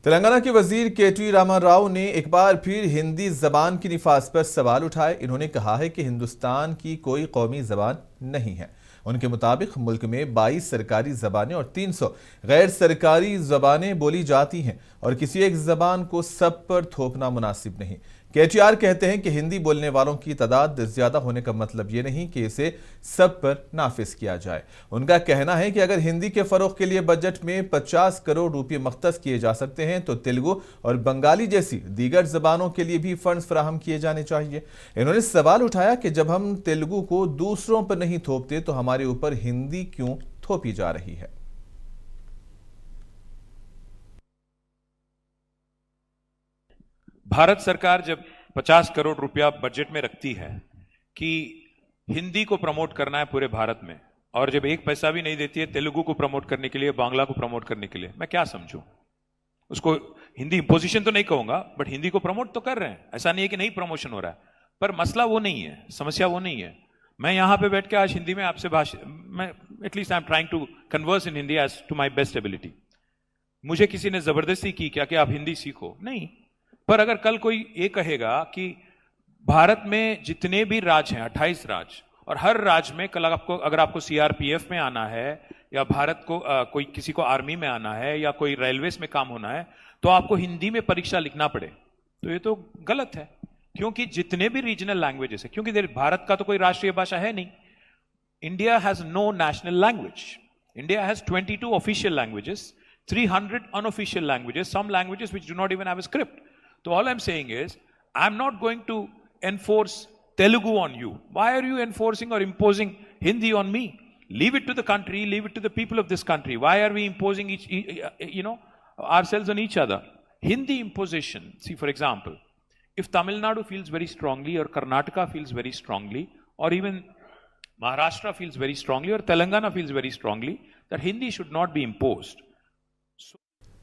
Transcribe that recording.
तेलंगाना के वजीर के.टी. रामा राव ने एक बार फिर हिंदी जबान की निफाज पर सवाल उठाए। इन्होंने कहा है कि हिंदुस्तान की कोई कौमी जबान नहीं है। उनके मुताबिक मुल्क में 22 सरकारी जबानें और 300 गैर सरकारी जबानें बोली जाती हैं और किसी एक जबान को सब पर थोपना मुनासिब नहीं। के.टी.आर कहते हैं कि हिंदी बोलने वालों की तादाद ज्यादा होने का मतलब ये नहीं कि इसे सब पर नाफिज किया जाए। उनका कहना है कि अगर हिंदी के फरोग के लिए बजट में 50 करोड़ रुपए मख्तस किए जा सकते हैं तो तेलुगु और बंगाली जैसी दीगर जबानों के लिए भी फंड्स फराहम किए जाने चाहिए। इन्होंने सवाल उठाया कि जब हम तेलुगु को दूसरों पर नहीं थोपते तो हमारे ऊपर हिंदी क्यों थोपी जा रही है। भारत सरकार जब 50 करोड़ रुपया बजट में रखती है कि हिंदी को प्रमोट करना है पूरे भारत में, और जब एक पैसा भी नहीं देती है तेलुगु को प्रमोट करने के लिए, बांग्ला को प्रमोट करने के लिए, मैं क्या समझूं उसको? हिंदी इंपोजिशन तो नहीं कहूंगा, बट हिंदी को प्रमोट तो कर रहे हैं। ऐसा नहीं है कि नहीं प्रमोशन हो रहा है, पर मसला वो नहीं है, समस्या वो नहीं है। मैं यहां पे बैठ के आज हिंदी में आपसे मैं at least I am trying to converse in Hindi as to my best ability. मुझे किसी ने जबरदस्ती की क्या कि आप हिंदी सीखो? नहीं। पर अगर कल कोई ये कहेगा कि भारत में जितने भी राज्य हैं, 28 राज्य, और हर राज्य में कल अगर आपको सीआरपीएफ में आना है या भारत को कोई किसी को आर्मी में आना है या कोई रेलवेज में काम होना है तो आपको हिंदी में परीक्षा लिखना पड़े, तो ये तो गलत है। क्योंकि जितने भी रीजनल लैंग्वेजेस है, क्योंकि भारत का तो कोई राष्ट्रीय भाषा है नहीं। India has no national language. India has 22 official languages, 300 unofficial languages, some languages which do not even have a script. So all I'm saying is, I'm not going to enforce Telugu on you. Why are you enforcing or imposing Hindi on me? Leave it to the country, leave it to the people of this country. Why are we imposing ourselves on each other? Hindi imposition. See, for example, if Tamil Nadu feels very strongly, or Karnataka feels very strongly, or even Maharashtra feels very strongly, or Telangana feels very strongly, that Hindi should not be imposed. So